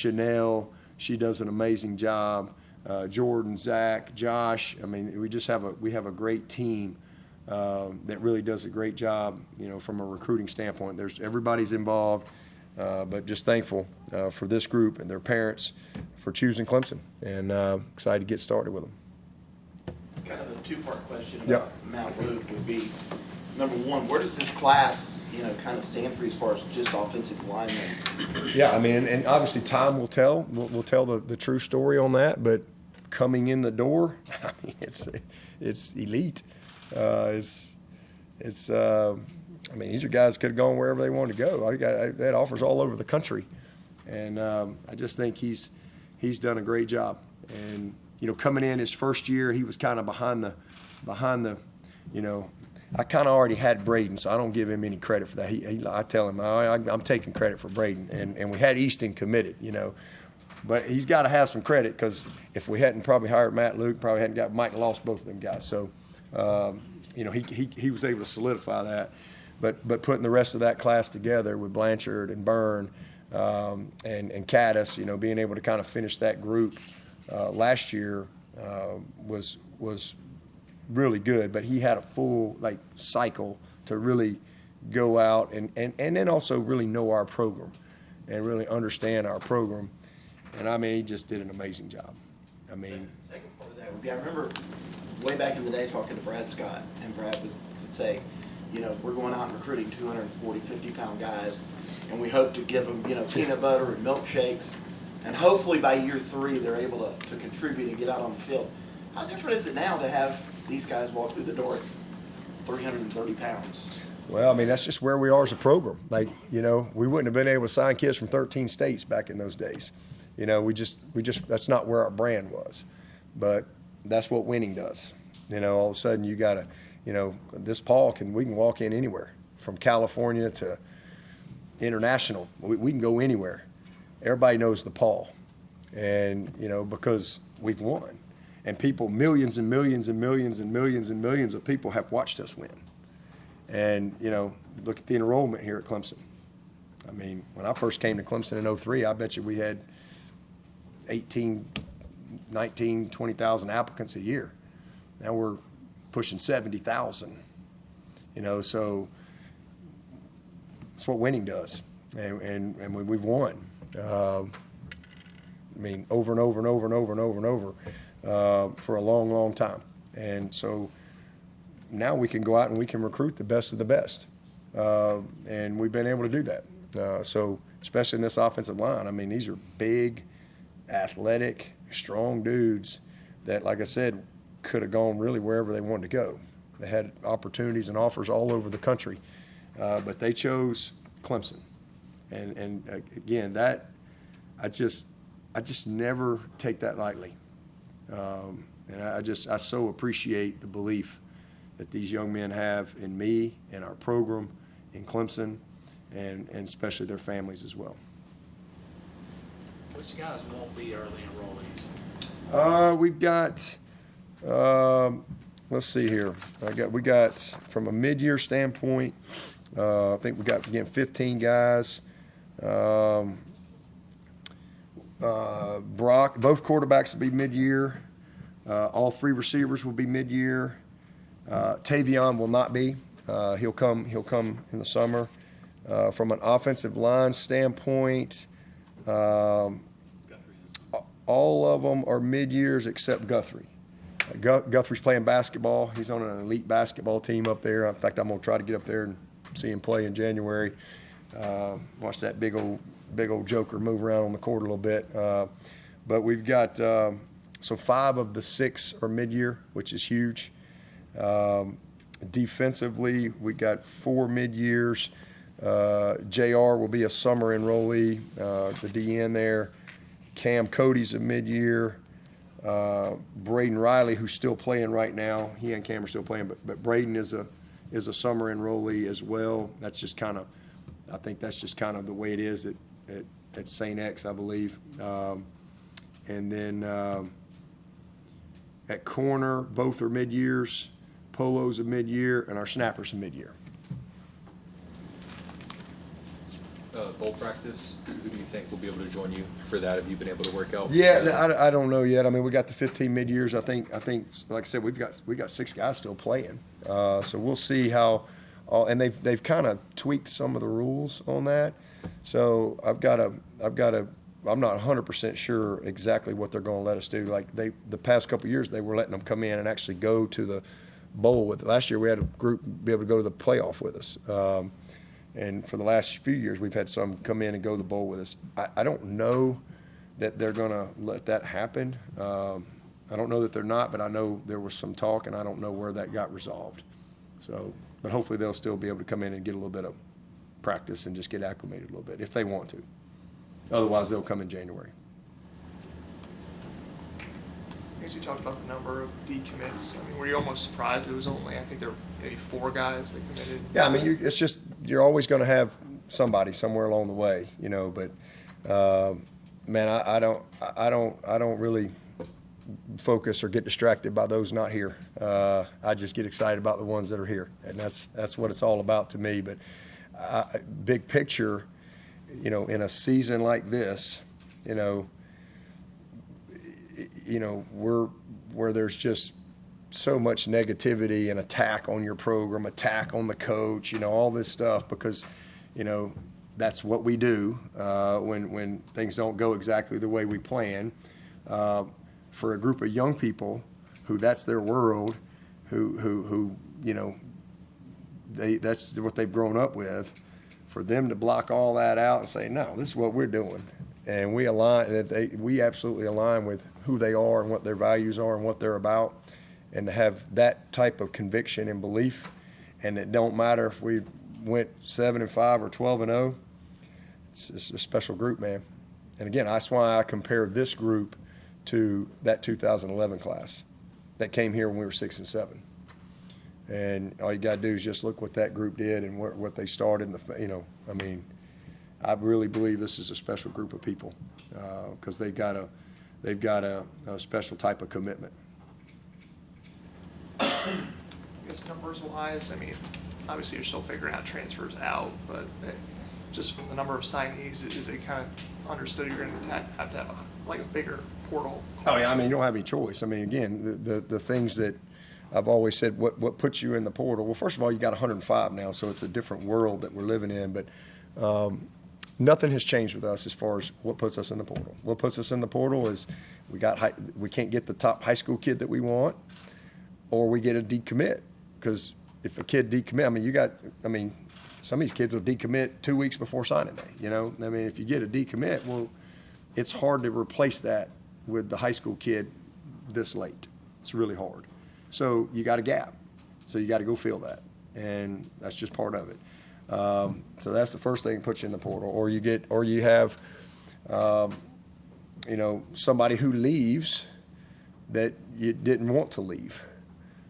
Chanel, she does an amazing job. Jordan, Zach, Josh. I mean, we have a great team that really does a great job, from a recruiting standpoint. Everybody's involved, but just thankful for this group and their parents for choosing Clemson, and excited to get started with them. Kind of a two-part question about Mount Luke would be, number one, where does this class, kind of stand for you as far as just offensive linemen? Yeah, I mean, and obviously time will tell. We'll tell the true story on that. But coming in the door, I mean, it's elite. I mean, these are guys could have gone wherever they wanted to go. They had offers all over the country, and I just think he's done a great job. And coming in his first year, he was kind of behind the. I kind of already had Braden, so I don't give him any credit for that. I tell him I'm taking credit for Braden, and we had Easton committed, but he's got to have some credit, because if we hadn't probably hired Matt Luke, might have lost both of them guys. So, he was able to solidify that, but putting the rest of that class together with Blanchard and Byrne and Caddis, being able to kind of finish that group last year was really good. But he had a full cycle to really go out and then also really know our program and really understand our program. And I mean, he just did an amazing job. I mean, second part of that would be, I remember way back in the day talking to Brad Scott, and Brad was to say, we're going out and recruiting 240, 50-pound guys, and we hope to give them, peanut butter and milkshakes, and hopefully by year 3 they're able to contribute and get out on the field. How different is it now to have these guys walk through the door at 330 pounds? Well, I mean, that's just where we are as a program. We wouldn't have been able to sign kids from 13 states back in those days. We just that's not where our brand was. But that's what winning does. All of a sudden you got to, this Paul we can walk in anywhere, from California to international. We can go anywhere. Everybody knows the Paul, and because we've won, and millions and millions and millions and millions and millions of people have watched us win. And look at the enrollment here at Clemson. I mean, when I first came to Clemson in 2003, I bet you we had 19, 20,000 applicants a year. Now we're pushing 70,000. So that's what winning does, and we've won. I mean, over and over and over and over and over and over for a long, long time. And so now we can go out and we can recruit the best of the best, and we've been able to do that. So especially in this offensive line, I mean, these are big, athletic, strong dudes that, like I said, could have gone really wherever they wanted to go. They had opportunities and offers all over the country, but they chose Clemson. And again, that I just never take that lightly. And I so appreciate the belief that these young men have in me and our program in Clemson, and especially their families as well. Which guys won't be early enrollees? We've got, let's see here. We got from a mid-year standpoint, I think we got, again, 15 guys. Brock, both quarterbacks will be mid-year. All 3 receivers will be mid-year. Tavion will not be. He'll come in the summer. From an offensive line standpoint, all of them are mid-years except Guthrie. Guthrie's playing basketball. He's on an elite basketball team up there. In fact, I'm going to try to get up there and see him play in January. Watch that big old joker move around on the court a little bit. But we've got so 5 of the 6 are mid-year, which is huge. Defensively, we got 4 mid-years. JR will be a summer enrollee, the DN there. Cam Cody's a mid-year. Braden Riley, who's still playing right now, he and Cam are still playing, but Braden is a summer enrollee as well. That's just kind of, I think that's just kind of the way it is at St. X, I believe. And then at corner, both are mid-years. Polo's a mid-year, and our snapper's a mid-year. bowl practice? Who do you think will be able to join you for that? Have you been able to work out? Yeah, I don't know yet. I mean, we got the 15 mid-years. I think, like I said, we got 6 guys still playing. So we'll see how, and they've kind of tweaked some of the rules on that. So I'm not 100% sure exactly what they're going to let us do. Like the past couple of years, they were letting them come in and actually go to the bowl with. Last year, we had a group be able to go to the playoff with us. And for the last few years, we've had some come in and go to the bowl with us. I don't know that they're going to let that happen. I don't know that they're not, but I know there was some talk, and I don't know where that got resolved. So, but hopefully they'll still be able to come in and get a little bit of practice and just get acclimated a little bit if they want to. Otherwise, they'll come in January. I guess you talked about the number of decommits. I mean, were you almost surprised it was only, I think there were maybe 4 guys that committed? Yeah, I mean, it's just you're always going to have somebody somewhere along the way, you know. But man, I don't really focus or get distracted by those not here. I just get excited about the ones that are here, and that's what it's all about to me. But big picture, you know, in a season like this, you know, where there's just so much negativity and attack on your program, attack on the coach, you know, all this stuff, because, you know, that's what we do when things don't go exactly the way we plan. For a group of young people who that's their world, who you know, that's what they've grown up with, for them to block all that out and say, no, this is what we're doing. And we absolutely align with who they are and what their values are and what they're about, and to have that type of conviction and belief, and it don't matter if we went 7-5 or 12-0. It's a special group, man. And again, that's why I compare this group to that 2011 class that came here when we were 6-7. And all you got to do is just look what that group did and what they started. You know, I mean, I really believe this is a special group of people because they've got a special type of commitment. I guess numbers-wise, I mean, obviously you're still figuring out transfers out, but just from the number of signees, is it kind of understood you're going to have a bigger portal? Oh yeah, I mean, you don't have any choice. I mean, again, the things that I've always said, what puts you in the portal? Well, first of all, you got 105 now, so it's a different world that we're living in. But nothing has changed with us as far as what puts us in the portal. What puts us in the portal is we can't get the top high school kid that we want, or we get a decommit. Because if a kid decommit, I mean, some of these kids will decommit 2 weeks before signing day. You know, I mean, if you get a decommit, well, it's hard to replace that with the high school kid this late. It's really hard. So you got a gap. So you got to go fill that, and that's just part of it. So that's the first thing that puts you in the portal. Or you have, you know, somebody who leaves that you didn't want to leave.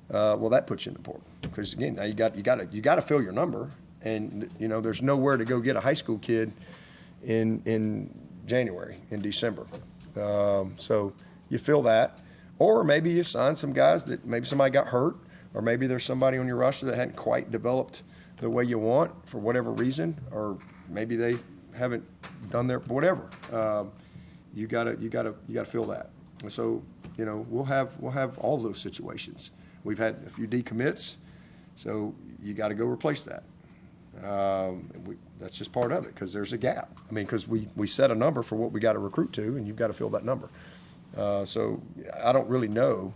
Well, that puts you in the portal because again, now you got to fill your number, and you know there's nowhere to go get a high school kid in January, in December. So you fill that. Or maybe you sign some guys that maybe somebody got hurt, or maybe there's somebody on your roster that hadn't quite developed the way you want for whatever reason, or maybe they haven't done their whatever. You gotta fill that. And so you know we'll have all those situations. We've had a few decommits, so you got to go replace that. That's just part of it because there's a gap. I mean, because we set a number for what we got to recruit to, and you've got to fill that number. So I don't really know.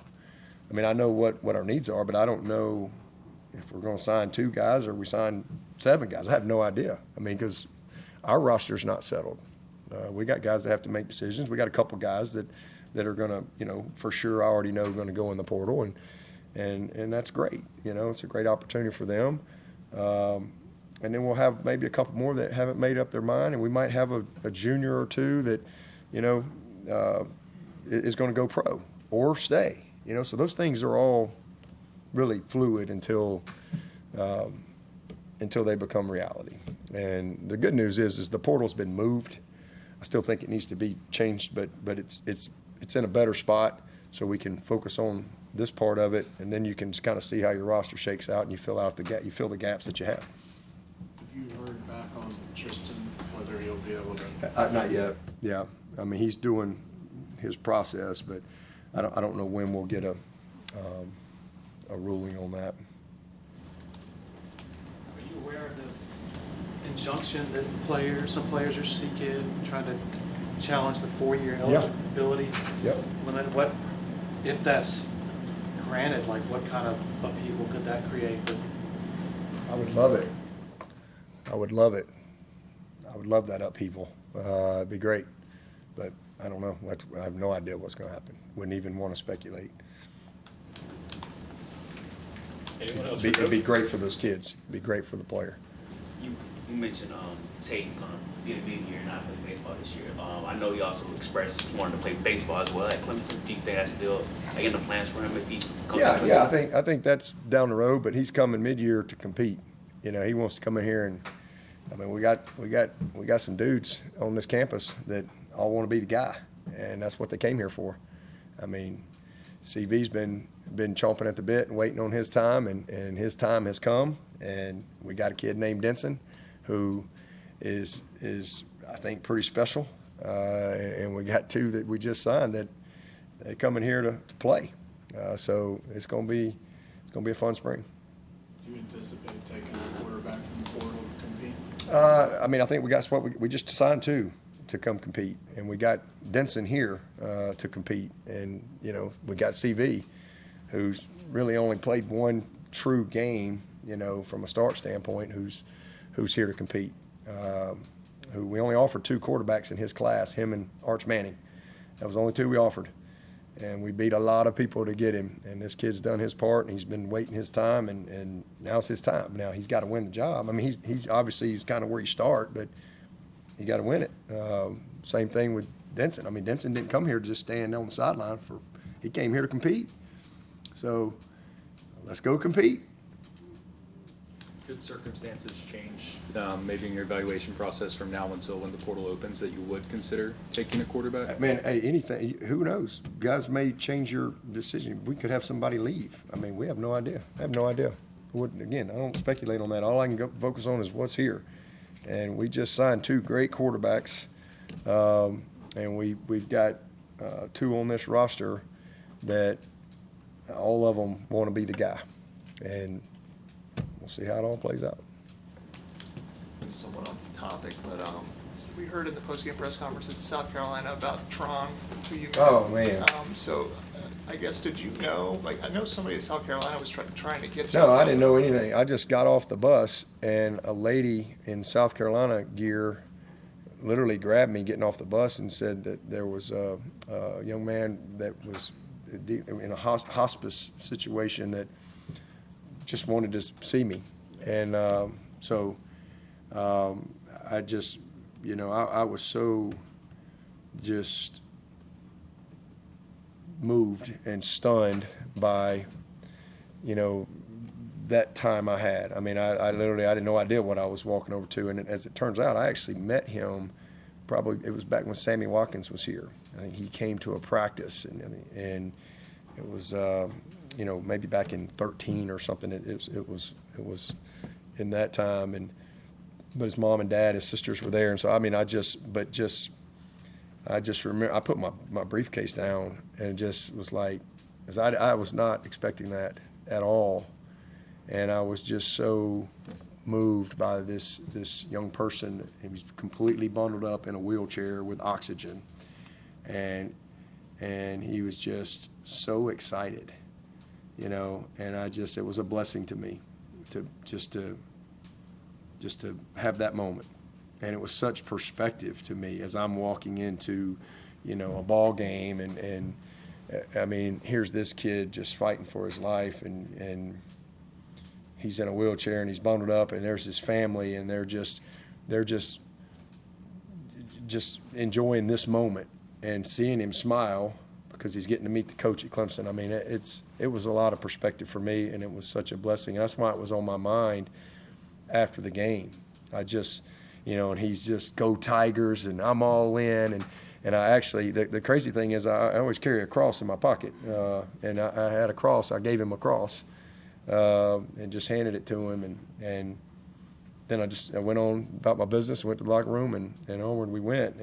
I mean, I know what our needs are, but I don't know if we're going to sign 2 guys or we sign 7 guys. I have no idea. I mean, because our roster's not settled. We got guys that have to make decisions. We got a couple guys that are going to, you know, for sure I already know going to go in the portal, and that's great. You know, it's a great opportunity for them. And then we'll have maybe a couple more that haven't made up their mind, and we might have a junior or 2 that, you know, is going to go pro or stay, you know. So those things are all really fluid until they become reality. And the good news is the portal's been moved. I still think it needs to be changed, but it's in a better spot so we can focus on this part of it, and then you can just kind of see how your roster shakes out and you fill the gaps that you have. Have you heard back on Tristan, whether be able to? Not yet, yeah. I mean, he's doing his process, but I don't know when we'll get a ruling on that. Are you aware of the injunction that some players are seeking, trying to challenge the 4-year Yeah. eligibility Yep. limit? What, if that's granted, like what kind of upheaval could that create? I would love it. I would love it. I would love that upheaval. It'd be great, but I don't know. I have no idea what's going to happen. Wouldn't even want to speculate. Anyone else? It'd be great for those kids. It'd be great for the player. You mentioned Tate's gonna be the mid-year and not play baseball this year. I know he also expressed wanting to play baseball as well at Clemson. Do you think that's still in the plans for him if he comes? Yeah. I think that's down the road, but he's coming mid-year to compete. You know, he wants to come in here and. I mean, we got some dudes on this campus that all want to be the guy, and that's what they came here for. I mean, CV's been chomping at the bit and waiting on his time, and his time has come. And we got a kid named Denson, who is I think pretty special, and we got 2 that we just signed that they coming here to play. So it's gonna be a fun spring. Do you anticipate taking a quarterback from the portal to compete? I mean, I think we just signed 2 to come compete, and we got Denson here to compete, and you know we got CV, who's really only played 1 true game, you know, from a start standpoint, who's here to compete. Who we only offered 2 quarterbacks in his class, him and Arch Manning. That was the only 2 we offered, and we beat a lot of people to get him. And this kid's done his part, and he's been waiting his time, and now it's his time. Now he's got to win the job. I mean, he's obviously he's kind of where you start, but you got to win it. Same thing with Denson. I mean, Denson didn't come here to just stand on the sideline. He came here to compete. So let's go compete. Could circumstances change, maybe in your evaluation process from now until when the portal opens, that you would consider taking a quarterback? Man, hey, anything, who knows? Guys may change your decision. We could have somebody leave. I mean, we have no idea. I have no idea. Again, I don't speculate on that. All I can focus on is what's here. And we just signed 2 great quarterbacks, and we've got 2 on this roster that all of them want to be the guy. And we'll see how it all plays out. This is somewhat off topic, but we heard in the postgame press conference in South Carolina about Tron, who you met. Oh, man. So I guess, did you know, like, I know somebody in South Carolina was trying to get you. No, I didn't know anything. I just got off the bus, and a lady in South Carolina gear literally grabbed me getting off the bus and said that there was a young man that was in a hospice situation that just wanted to see me. And so I just, you know, I was so just moved and stunned by, you know, that time I had. I mean, I literally, I had no idea what I was walking over to. And as it turns out, I actually met him probably, it was back when Sammy Watkins was here. I think he came to a practice, and it was, you know, maybe back in 13 or something. It was in that time, but his mom and dad, his sisters were there, and so I mean, I just remember I put my briefcase down and just was like, 'cause I was not expecting that at all, and I was just so moved by this young person. He was completely bundled up in a wheelchair with oxygen, and he was just so excited. You know, and it was a blessing to me to have that moment. And it was such perspective to me as I'm walking into, you know, a ball game, and I mean, here's this kid just fighting for his life, and he's in a wheelchair and he's bundled up, and there's his family, and they're just enjoying this moment and seeing him smile because he's getting to meet the coach at Clemson. I mean, it was a lot of perspective for me, and it was such a blessing. That's why it was on my mind after the game. I just, you know, and he's just go Tigers, and I'm all in, and I actually, the crazy thing is I always carry a cross in my pocket, and I had a cross. I gave him a cross, and just handed it to him, and then I went on about my business, went to the locker room, and onward we went.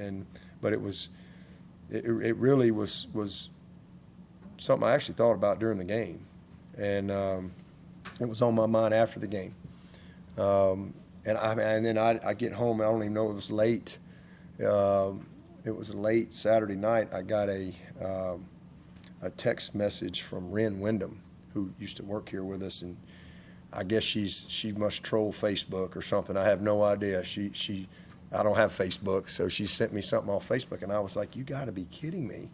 But it really was something I actually thought about during the game, and it was on my mind after the game. And then I get home. I don't even know, it was late. It was a late Saturday night. I got a text message from Ren Wyndham, who used to work here with us, and I guess she must troll Facebook or something. I have no idea. I don't have Facebook, so she sent me something off Facebook, and I was like, "You got to be kidding me!"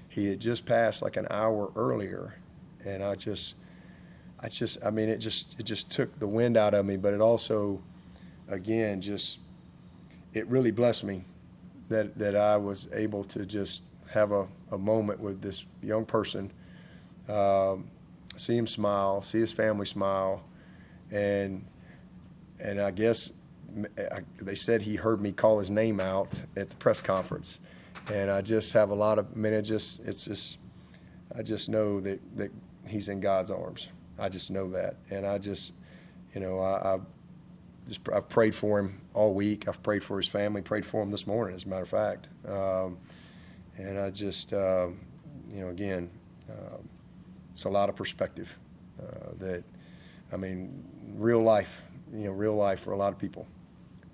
He had just passed like an hour earlier, and it just took the wind out of me. But it also, again, it really blessed me that I was able to just have a moment with this young person, see him smile, see his family smile, and I guess they said he heard me call his name out at the press conference, and I just have a lot of, I just know that he's in God's arms. I just know that, and I've prayed for him all week. I've prayed for his family, prayed for him this morning, as a matter of fact. And I just, again, it's a lot of perspective real life for a lot of people.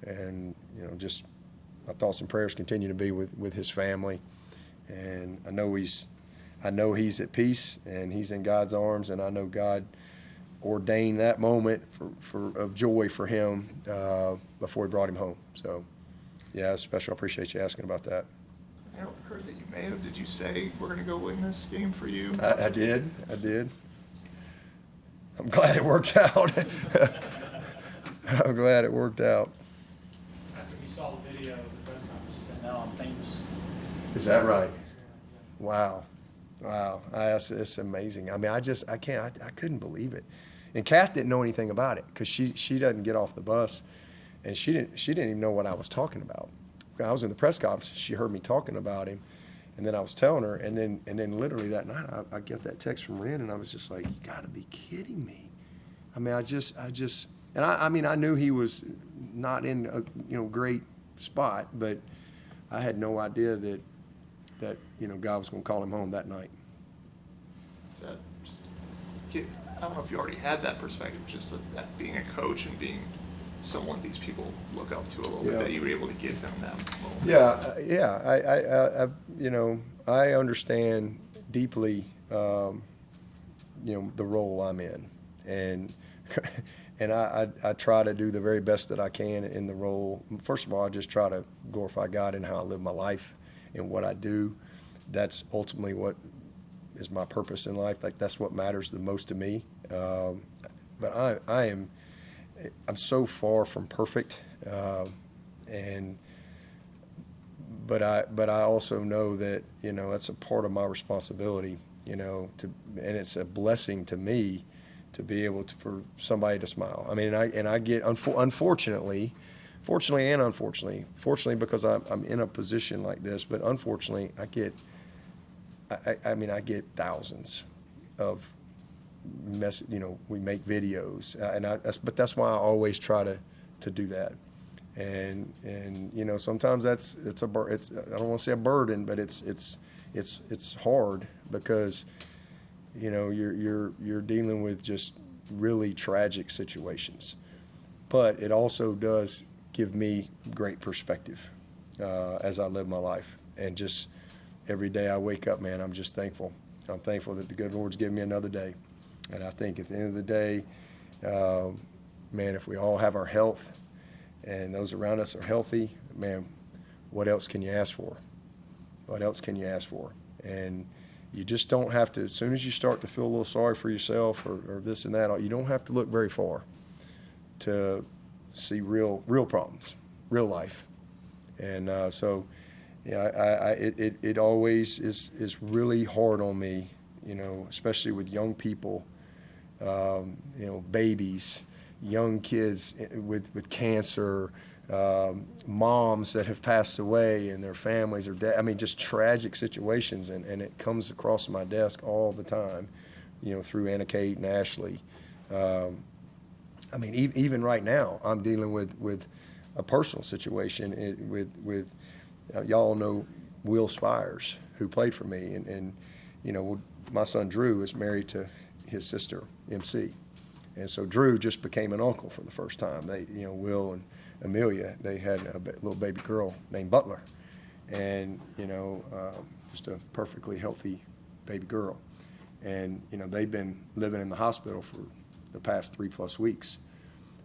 And, just my thoughts and prayers continue to be with his family. And I know he's at peace and he's in God's arms, and I know God ordained that moment of joy for him before he brought him home. So, yeah, it's special. I appreciate you asking about that. I heard that you may have. Did you say we're going to go win this game for you? I did. I'm glad it worked out. I'm glad it worked out. After he saw the video of the press conference, he said, "Now I'm famous." Is that right? Wow. It's amazing. I mean, I couldn't believe it. And Kath didn't know anything about it because she doesn't get off the bus, and she didn't even know what I was talking about. When I was in the press conference, she heard me talking about him, and then I was telling her, and then literally that night I get that text from Ren, and I was just like, "You got to be kidding me!" I mean, I knew he was not in a great spot, but I had no idea that God was going to call him home that night. Is that just? I don't know if you already had that perspective, just that being a coach and being someone these people look up to a little bit, that you were able to give him that moment. I understand deeply, the role I'm in, and I try to do the very best that I can in the role. First of all, I just try to glorify God in how I live my life and what I do. That's ultimately what is my purpose in life. Like, that's what matters the most to me. But I'm so far from perfect, but I also know that that's a part of my responsibility. And it's a blessing to me to be able for somebody to smile. I mean, I get fortunately and unfortunately. Fortunately, because I'm in a position like this, but unfortunately, I get thousands of we make videos, but that's why I always try to do that. And sometimes it's I don't want to say a burden, but it's hard because you're dealing with just really tragic situations. But it also does give me great perspective as I live my life. And just every day I wake up, man, I'm just thankful. I'm thankful that the good Lord's given me another day. And I think at the end of the day, man, if we all have our health and those around us are healthy, man, what else can you ask for? What else can you ask for? And you just don't have to, as soon as you start to feel a little sorry for yourself or this and that, you don't have to look very far to see real problems, real life. And it always is really hard on me, especially with young people, babies, young kids with cancer, moms that have passed away and their families are dead. I mean, just tragic situations, and it comes across my desk all the time, through Anna Kate and Ashley. I mean, even right now, I'm dealing with a personal situation with y'all know Will Spires, who played for me, and you know, my son Drew is married to his sister MC, and so Drew just became an uncle for the first time. They, you know, Will and Amelia, they had a little baby girl named Butler, and you know, just a perfectly healthy baby girl, and you know, they've been living in the hospital for the past 3+ weeks,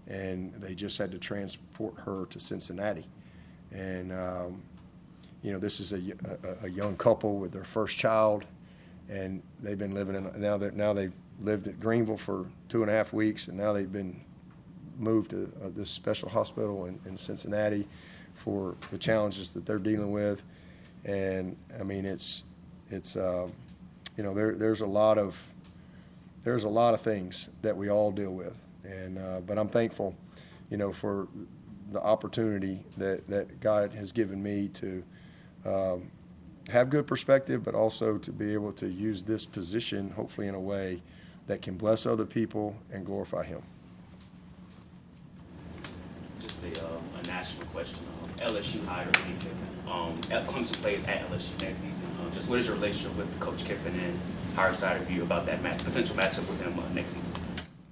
and they just had to transport her to Cincinnati, and you know, this is a young couple with their first child, and they've been living in, now they've lived at Greenville for 2.5 weeks, and now they've been moved to this special hospital in Cincinnati for the challenges that they're dealing with. And I mean, it's you know, there's a lot of things that we all deal with, and but I'm thankful, you know, for the opportunity that God has given me to have good perspective, but also to be able to use this position, hopefully in a way that can bless other people and glorify Him. Just a national question. LSU hired Lane Kiffin. Clemson plays at LSU next season. Just what is your relationship with Coach Kiffin, and how excited are you about that potential matchup with him next season?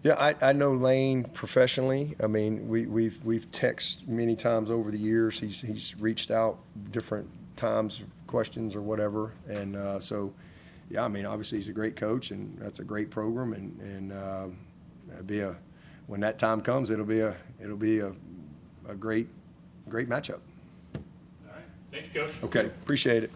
Yeah, I know Lane professionally. I mean, we've texted many times over the years. He's reached out different times, questions or whatever, and so yeah, I mean, obviously he's a great coach, and that's a great program, and it'll be when that time comes, it'll be a great matchup. All right, thank you, Coach. Okay, appreciate it.